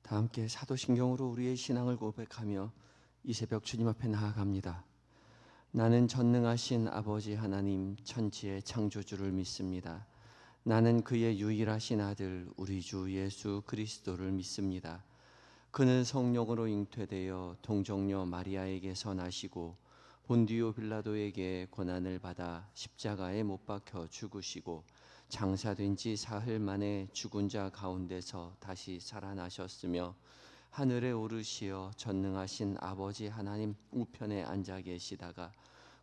다 함께 사도신경으로 우리의 신앙을 고백하며 이 새벽 주님 앞에 나아갑니다. 나는 전능하신 아버지 하나님 천지의 창조주를 믿습니다. 나는 그의 유일하신 아들 우리 주 예수 그리스도를 믿습니다. 그는 성령으로 잉태되어 동정녀 마리아에게서 나시고 본디오 빌라도에게 고난을 받아 십자가에 못 박혀 죽으시고 장사된 지 사흘 만에 죽은 자 가운데서 다시 살아나셨으며 하늘에 오르시어 전능하신 아버지 하나님 우편에 앉아 계시다가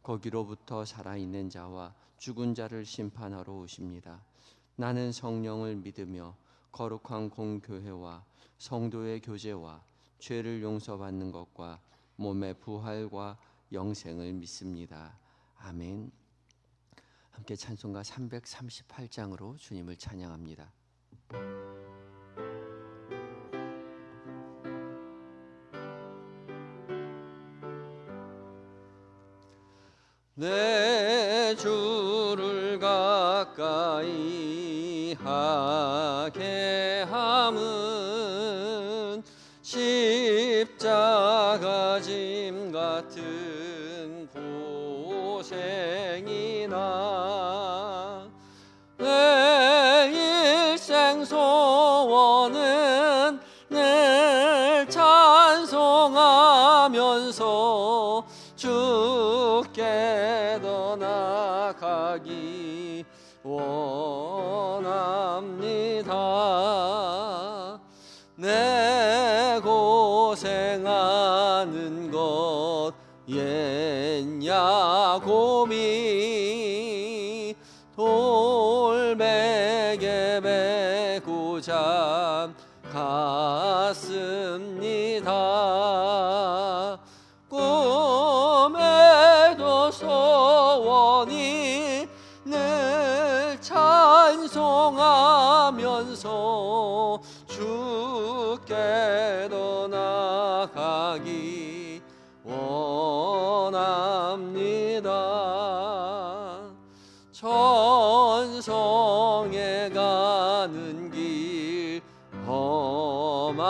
거기로부터 살아있는 자와 죽은 자를 심판하러 오십니다. 나는 성령을 믿으며 거룩한 공교회와 성도의 교제와 죄를 용서받는 것과 몸의 부활과 영생을 믿습니다. 아멘. 함께 찬송가 338장으로 주님을 찬양합니다. 내 주를 가까이 하게 함은 십자가 짐 같은 고생이나 내 일생 소원은 늘 찬송하면서 주께 더 나아가기 원합니다. 내 고생하는 것 옛냐 곰이 돌베개 메고 잠갔습니다. 꿈에도 소원이 늘 찬송하면서 주께 더 나아가기 원합니다. 천성에 가는 길 험하여도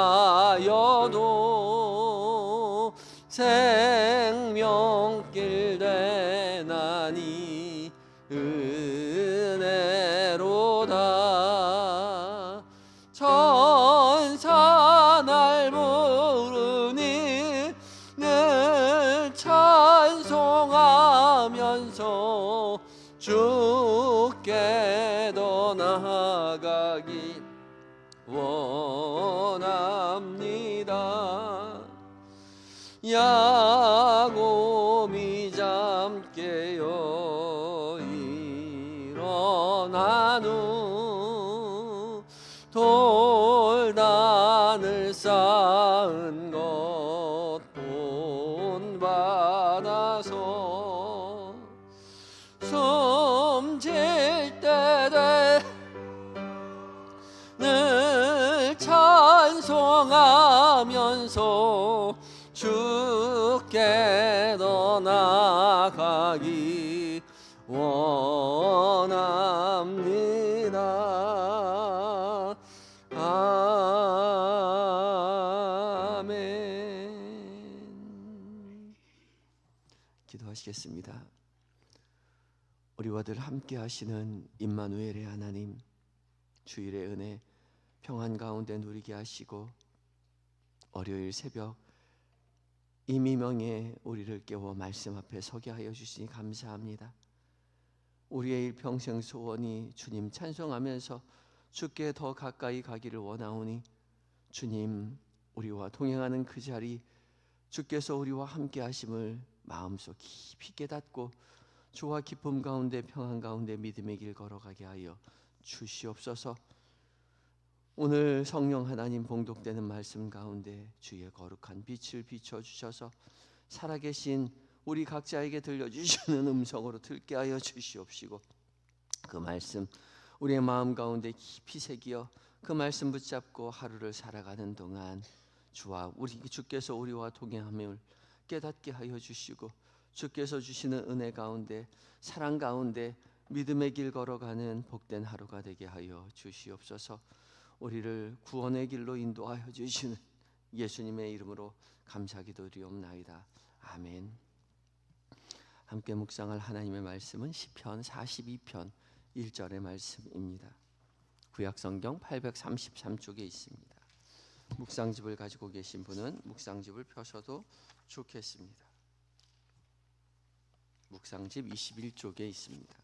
생명길 되나니 은혜로다. 천사 날 부르니 늘 찬송하면서 주께 더 나아가기 원합니다. 야곱이 잠 깨어 일어난 후 돌단을 쌓은 것 본받아서 숨질 때 늘 찬송하면서 주께 더 나아가기 원합니다. 아멘. 기도하시겠습니다. 우리와 늘 함께 하시는 임마누엘의 하나님, 주일의 은혜 평안 가운데 누리게 하시고 월요일 새벽 이미명에 우리를 깨워 말씀 앞에 서게 하여 주시니 감사합니다. 우리의 일평생 소원이 주님 찬송하면서 주께 더 가까이 가기를 원하오니 주님 우리와 동행하는 그 자리 주께서 우리와 함께 하심을 마음속 깊이 깨닫고 주와 기쁨 가운데 평안 가운데 믿음의 길 걸어가게 하여 주시옵소서. 오늘 성령 하나님 봉독되는 말씀 가운데 주의 거룩한 빛을 비춰주셔서 살아계신 우리 각자에게 들려주시는 음성으로 듣게 하여 주시옵시고 그 말씀 우리의 마음 가운데 깊이 새기어 그 말씀 붙잡고 하루를 살아가는 동안 주께서 우리와 동행함을 깨닫게 하여 주시고 주께서 주시는 은혜 가운데 사랑 가운데 믿음의 길 걸어가는 복된 하루가 되게 하여 주시옵소서. 우리를 구원의 길로 인도하여 주시는 예수님의 이름으로 감사기도드리옵나이다. 아멘. 함께 묵상할 하나님의 말씀은 시편 42편 1절의 말씀입니다. 구약성경 833쪽에 있습니다. 묵상집을 가지고 계신 분은 묵상집을 펴셔도 좋겠습니다. 묵상집 21쪽에 있습니다.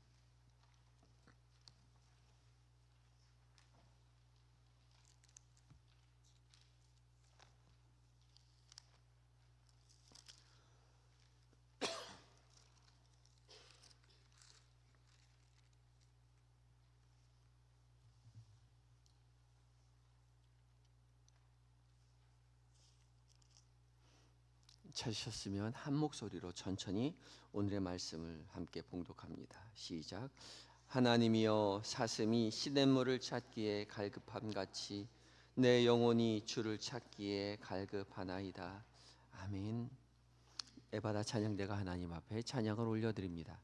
찾으셨으면 한 목소리로 천천히 오늘의 말씀을 함께 봉독합니다. 시작. 하나님이여, 사슴이 시냇물을 찾기에 갈급함같이 내 영혼이 주를 찾기에 갈급하나이다. 아멘. 에바다 찬양대가 하나님 앞에 찬양을 올려드립니다.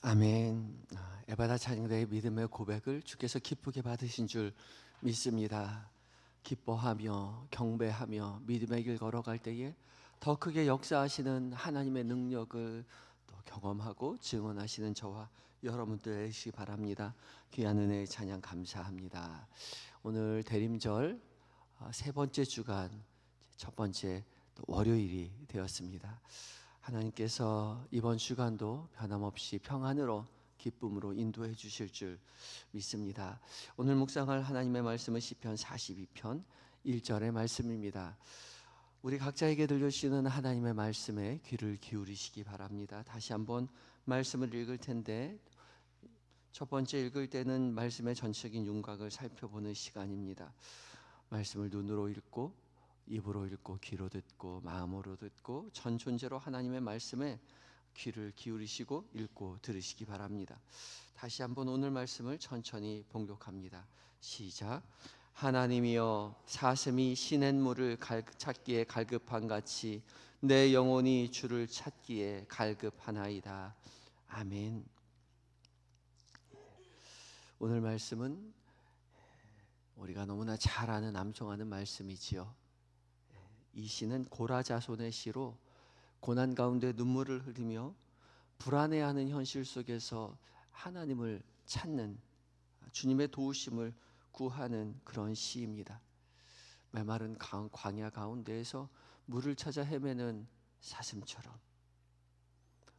아멘. 에바다 찬양대의 믿음의 고백을 주께서 기쁘게 받으신 줄 믿습니다. 기뻐하며 경배하며 믿음의 길 걸어갈 때에 더 크게 역사하시는 하나님의 능력을 또 경험하고 증언하시는 저와 여러분들 되시기 바랍니다. 귀한 은혜의 찬양 감사합니다. 오늘 대림절 세 번째 주간 첫 번째 월요일이 되었습니다. 하나님께서 이번 주간도 변함없이 평안으로 기쁨으로 인도해 주실 줄 믿습니다. 오늘 묵상할 하나님의 말씀은 시편 42편 1절의 말씀입니다. 우리 각자에게 들려주시는 하나님의 말씀에 귀를 기울이시기 바랍니다. 다시 한번 말씀을 읽을 텐데 첫 번째 읽을 때는 말씀의 전체적인 윤곽을 살펴보는 시간입니다. 말씀을 눈으로 읽고 입으로 읽고 귀로 듣고 마음으로 듣고 전 존재로 하나님의 말씀에 귀를 기울이시고 읽고 들으시기 바랍니다. 다시 한번 오늘 말씀을 천천히 봉독합니다. 시작. 하나님이여, 사슴이 시냇물을 찾기에 갈급한 같이 내 영혼이 주를 찾기에 갈급하나이다. 아멘. 오늘 말씀은 우리가 너무나 잘 아는 암송하는 말씀이지요. 이 시는 고라 자손의 시로 고난 가운데 눈물을 흘리며 불안해하는 현실 속에서 하나님을 찾는 주님의 도우심을 구하는 그런 시입니다. 메마른 광야 가운데에서 물을 찾아 헤매는 사슴처럼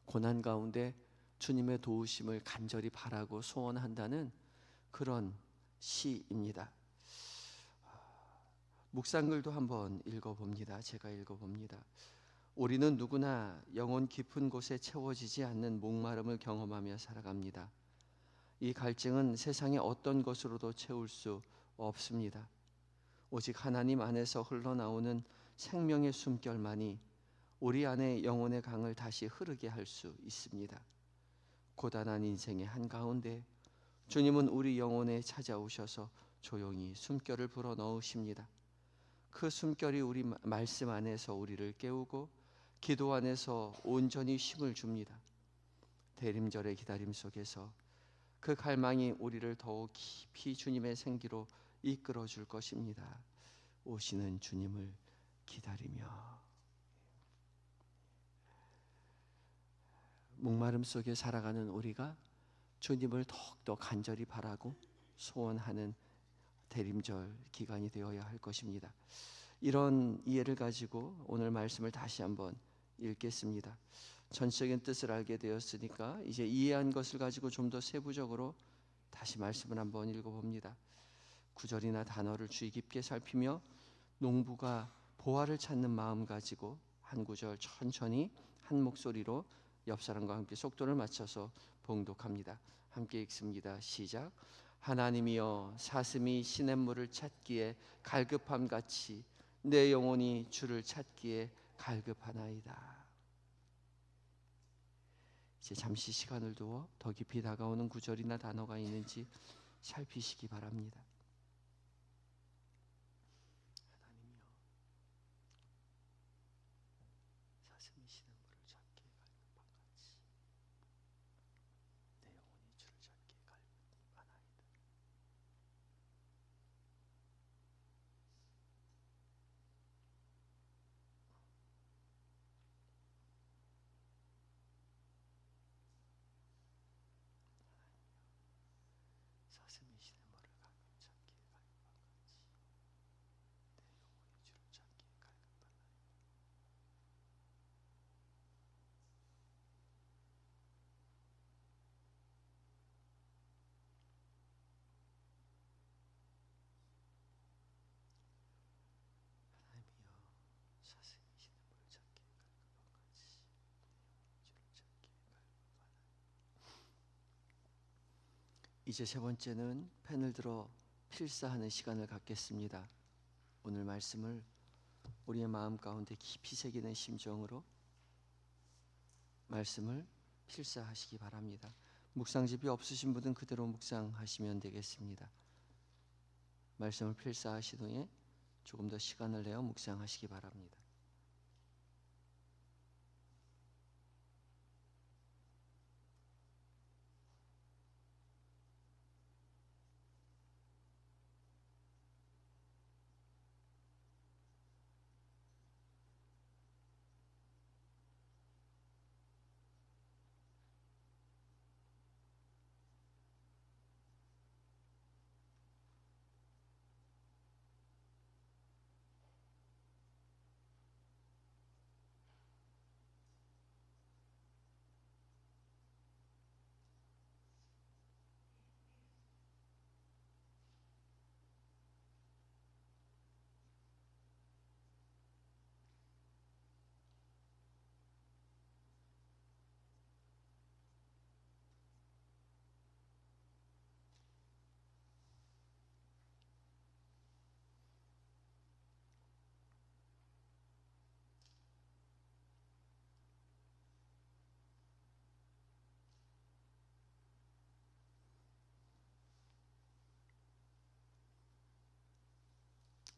고난 가운데 주님의 도우심을 간절히 바라고 소원한다는 그런 시입니다. 묵상글도 한번 읽어봅니다. 제가 읽어봅니다. 우리는 누구나 영혼 깊은 곳에 채워지지 않는 목마름을 경험하며 살아갑니다. 이 갈증은 세상의 어떤 것으로도 채울 수 없습니다. 오직 하나님 안에서 흘러나오는 생명의 숨결만이 우리 안에 영혼의 강을 다시 흐르게 할 수 있습니다. 고단한 인생의 한가운데 주님은 우리 영혼에 찾아오셔서 조용히 숨결을 불어 넣으십니다. 그 숨결이 우리 말씀 안에서 우리를 깨우고 기도 안에서 온전히 쉼을 줍니다. 대림절의 기다림 속에서 그 갈망이 우리를 더욱 깊이 주님의 생기로 이끌어 줄 것입니다. 오시는 주님을 기다리며 목마름 속에 살아가는 우리가 주님을 더욱더 간절히 바라고 소원하는 대림절 기간이 되어야 할 것입니다. 이런 이해를 가지고 오늘 말씀을 다시 한번 읽겠습니다. 전적인 뜻을 알게 되었으니까 이제 이해한 것을 가지고 좀 더 세부적으로 다시 말씀을 한번 읽어봅니다. 구절이나 단어를 주의 깊게 살피며 농부가 보화를 찾는 마음 가지고 한 구절 천천히 한 목소리로 옆 사람과 함께 속도를 맞춰서 봉독합니다. 함께 읽습니다. 시작. 하나님이여 사슴이 시냇물을 찾기에 갈급함 같이 내 영혼이 주를 찾기에 갈급하나이다. 이제 잠시 시간을 두어 더 깊이 다가오는 구절이나 단어가 있는지 살피시기 바랍니다. 하나님이여 사슴이 시냇물을 찾기에 갈급함 같이 내 영혼이 주를 찾기에 갈급하나이다. 사슴이 시냇물을 찾기에 갈급함 같이 내 영혼이 주를 찾기에 갈급하나이다. 하나님이여 사슴이 시냇물을 찾기에 갈급함 같이 내 영혼이 주를 찾기에 갈급하나이다. 이제 세 번째는 펜을 들어 필사하는 시간을 갖겠습니다. 오늘 말씀을 우리의 마음 가운데 깊이 새기는 심정으로 말씀을 필사하시기 바랍니다. 묵상집이 없으신 분은 그대로 묵상하시면 되겠습니다. 말씀을 필사하신 후에 조금 더 시간을 내어 묵상하시기 바랍니다.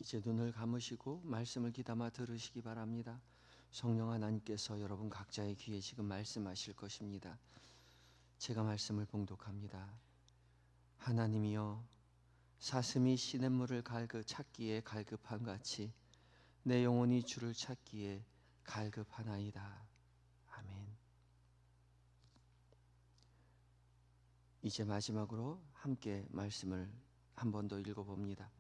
이제 눈을 감으시고 말씀을 귀담아 들으시기 바랍니다. 성령 하나님께서 여러분 각자의 귀에 지금 말씀하실 것입니다. 제가 말씀을 봉독합니다. 하나님이여 사슴이 시냇물을 찾기에 갈급함 같이 내 영혼이 주를 찾기에 갈급하나이다. 아멘. 이제 마지막으로 함께 말씀을 한 번 더 읽어봅니다.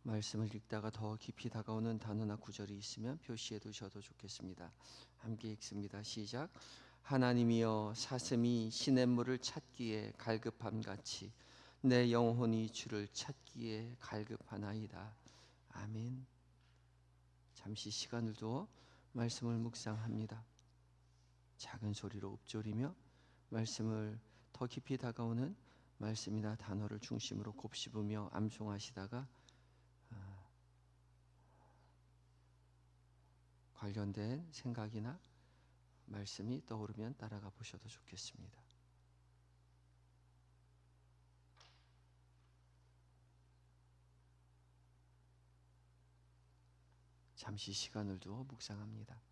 말씀을 읽다가 더 깊이 다가오는 단어나 구절이 있으면 표시해 두셔도 좋겠습니다. 함께 읽습니다. 시작. 하나님이여 사슴이 시냇물을 찾기에 갈급함 같이 내 영혼이 주를 찾기에 갈급하나이다. 아멘. 잠시 시간을 두어 말씀을 묵상합니다. 작은 소리로 읊조리며 말씀을 더 깊이 다가오는 말씀이나 단어를 중심으로 곱씹으며 암송하시다가 관련된 생각이나 말씀이 떠오르면 따라가 보셔도 좋겠습니다. 잠시 시간을 두어 묵상합니다.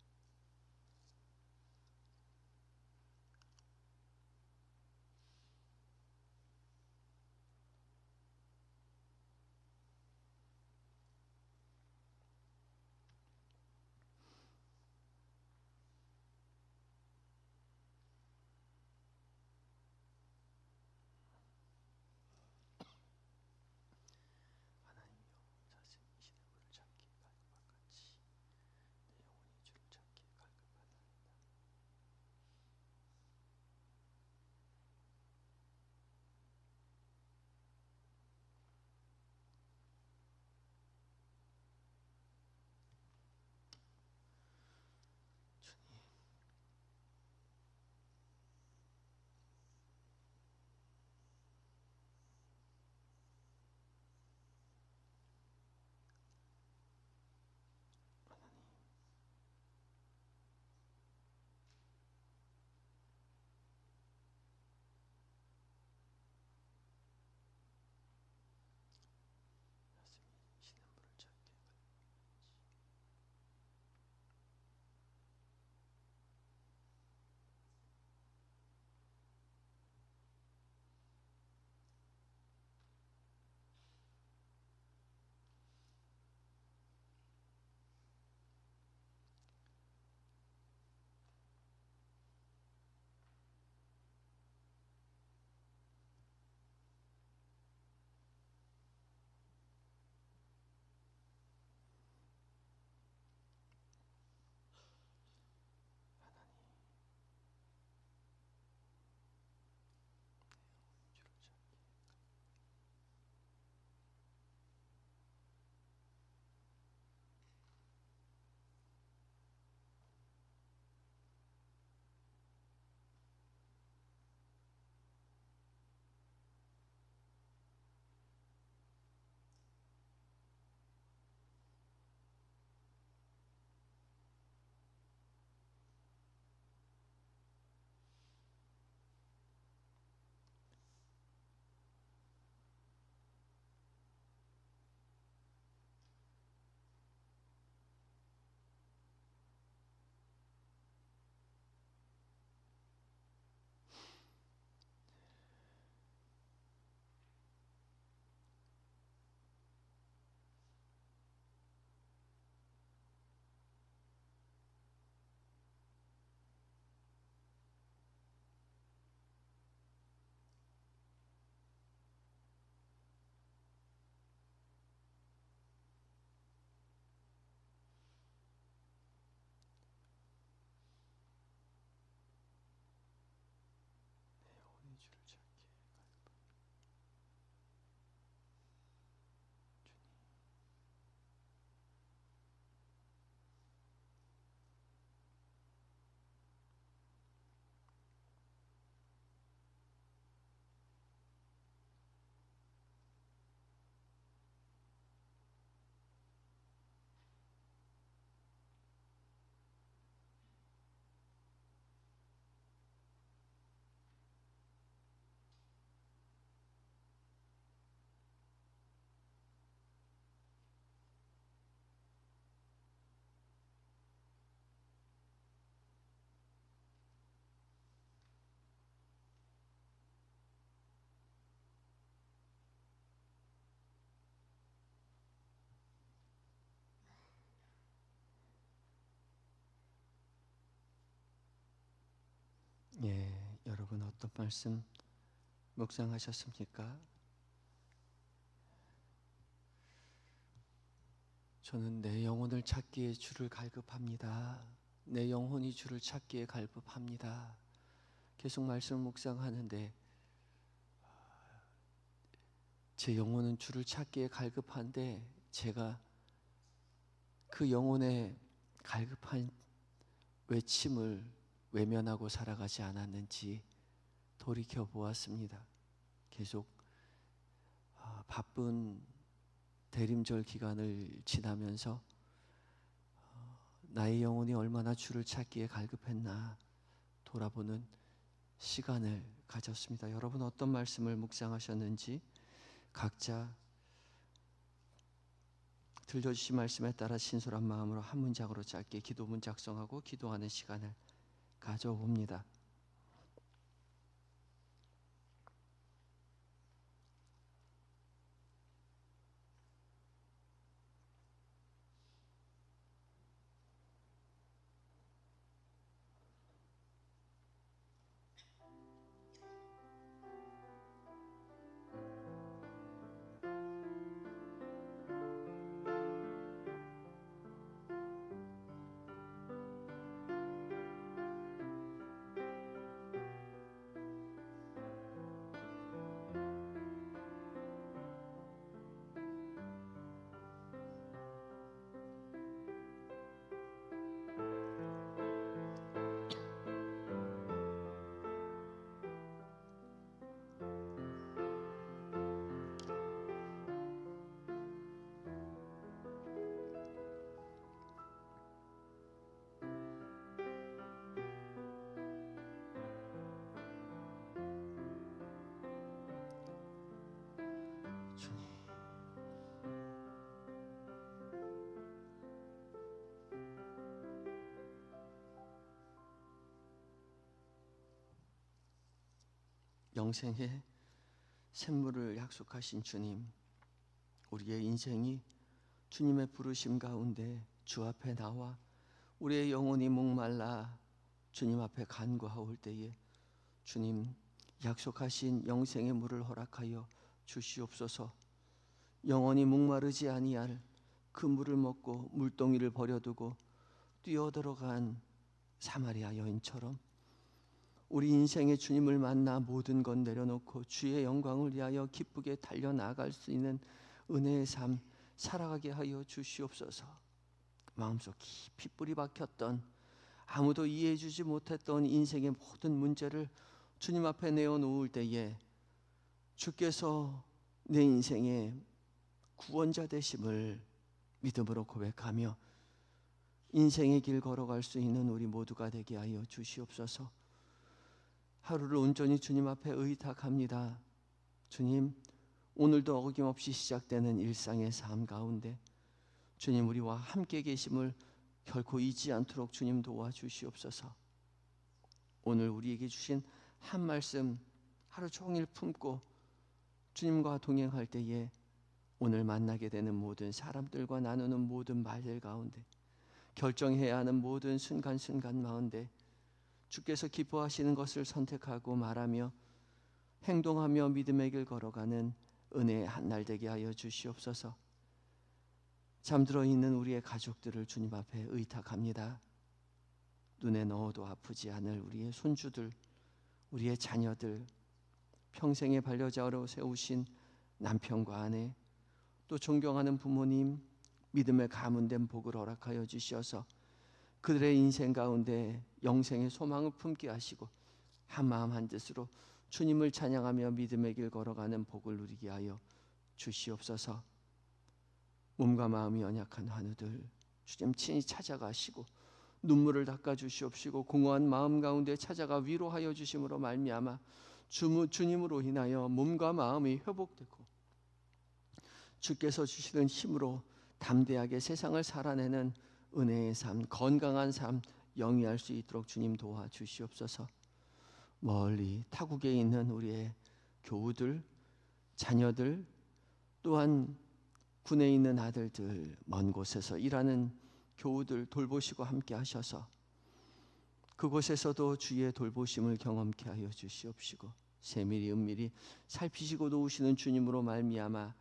예, 여러분 어떤 말씀 묵상하셨습니까? 저는 내 영혼을 찾기에 주를 갈급합니다. 내 영혼이 주를 찾기에 갈급합니다. 계속 말씀을 묵상하는데 제 영혼은 주를 찾기에 갈급한데 제가 그 영혼의 갈급한 외침을 외면하고 살아가지 않았는지 돌이켜 보았습니다. 계속 바쁜 대림절 기간을 지나면서 나의 영혼이 얼마나 주를 찾기에 갈급했나 돌아보는 시간을 가졌습니다. 여러분 어떤 말씀을 묵상하셨는지 각자 들려주신 말씀에 따라 신솔한 마음으로 한 문장으로 짧게 기도문 작성하고 기도하는 시간을 가져봅니다. 주님, 영생의 샘물을 약속하신 주님, 우리의 인생이 주님의 부르심 가운데 주 앞에 나와 우리의 영혼이 목말라 주님 앞에 간구하올 때에 주님 약속하신 영생의 물을 허락하여 주시옵소서. 영원히 목마르지 아니할 그 물을 먹고 물동이를 버려두고 뛰어들어간 사마리아 여인처럼 우리 인생에 주님을 만나 모든 것 내려놓고 주의 영광을 위하여 기쁘게 달려나갈 수 있는 은혜의 삶 살아가게 하여 주시옵소서. 마음속 깊이 뿌리 박혔던 아무도 이해해 주지 못했던 인생의 모든 문제를 주님 앞에 내어놓을 때에 주께서 내 인생의 구원자 되심을 믿음으로 고백하며 인생의 길 걸어갈 수 있는 우리 모두가 되게 하여 주시옵소서. 하루를 온전히 주님 앞에 의탁합니다. 주님, 오늘도 어김없이 시작되는 일상의 삶 가운데 주님 우리와 함께 계심을 결코 잊지 않도록 주님 도와주시옵소서. 오늘 우리에게 주신 한 말씀 하루 종일 품고 주님과 동행할 때에 오늘 만나게 되는 모든 사람들과 나누는 모든 말들 가운데 결정해야 하는 모든 순간순간 가운데 주께서 기뻐하시는 것을 선택하고 말하며 행동하며 믿음의 길 걸어가는 은혜의 한날 되게 하여 주시옵소서. 잠들어 있는 우리의 가족들을 주님 앞에 의탁합니다. 눈에 넣어도 아프지 않을 우리의 손주들, 우리의 자녀들, 평생의 반려자로 세우신 남편과 아내, 또 존경하는 부모님, 믿음의 가문된 복을 허락하여 주셔서 그들의 인생 가운데 영생의 소망을 품게 하시고 한마음 한뜻으로 주님을 찬양하며 믿음의 길 걸어가는 복을 누리게 하여 주시옵소서. 몸과 마음이 연약한 환우들 주님 친히 찾아가시고 눈물을 닦아 주시옵시고 공허한 마음 가운데 찾아가 위로하여 주심으로 말미암아 주님으로 인하여 몸과 마음이 회복되고 주께서 주시는 힘으로 담대하게 세상을 살아내는 은혜의 삶, 건강한 삶 영위할 수 있도록 주님 도와주시옵소서. 멀리 타국에 있는 우리의 교우들, 자녀들, 또한 군에 있는 아들들, 먼 곳에서 일하는 교우들 돌보시고 함께 하셔서 그곳에서도 주의 돌보심을 경험케 하여 주시옵시고 세밀히 은밀히 살피시고 도우시는 주님으로 말미암아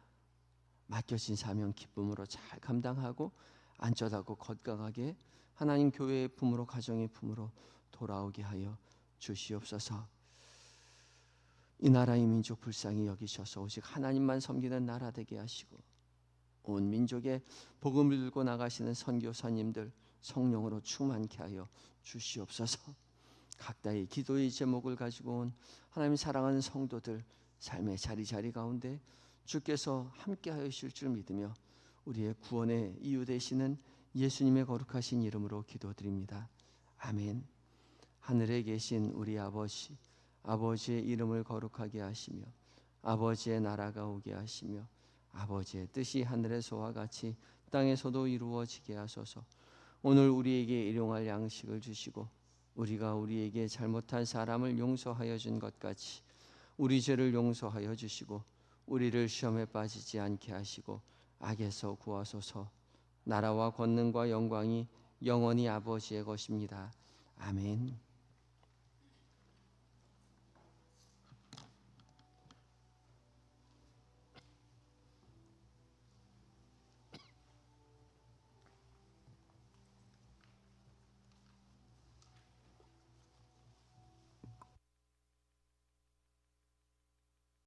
맡겨진 사명 기쁨으로 잘 감당하고 안전하고 건강하게 하나님 교회의 품으로, 가정의 품으로 돌아오게 하여 주시옵소서. 이 나라의 민족 불쌍히 여기셔서 오직 하나님만 섬기는 나라 되게 하시고 온 민족에 복음을 들고 나가시는 선교사님들 성령으로 충만케 하여 주시옵소서. 각자의 기도의 제목을 가지고 온 하나님 사랑하는 성도들 삶의 자리자리 가운데 주께서 함께하여 주실 줄 믿으며 우리의 구원의 이유 되시는 예수님의 거룩하신 이름으로 기도드립니다. 아멘. 하늘에 계신 우리 아버지, 아버지의 이름을 거룩하게 하시며 아버지의 나라가 오게 하시며 아버지의 뜻이 하늘에서와 같이 땅에서도 이루어지게 하소서. 오늘 우리에게 일용할 양식을 주시고 우리가 우리에게 잘못한 사람을 용서하여 준 것 같이 우리 죄를 용서하여 주시고 우리를 시험에 빠지지 않게 하시고 악에서 구하소서. 나라와 권능과 영광이 영원히 아버지의 것입니다. 아멘.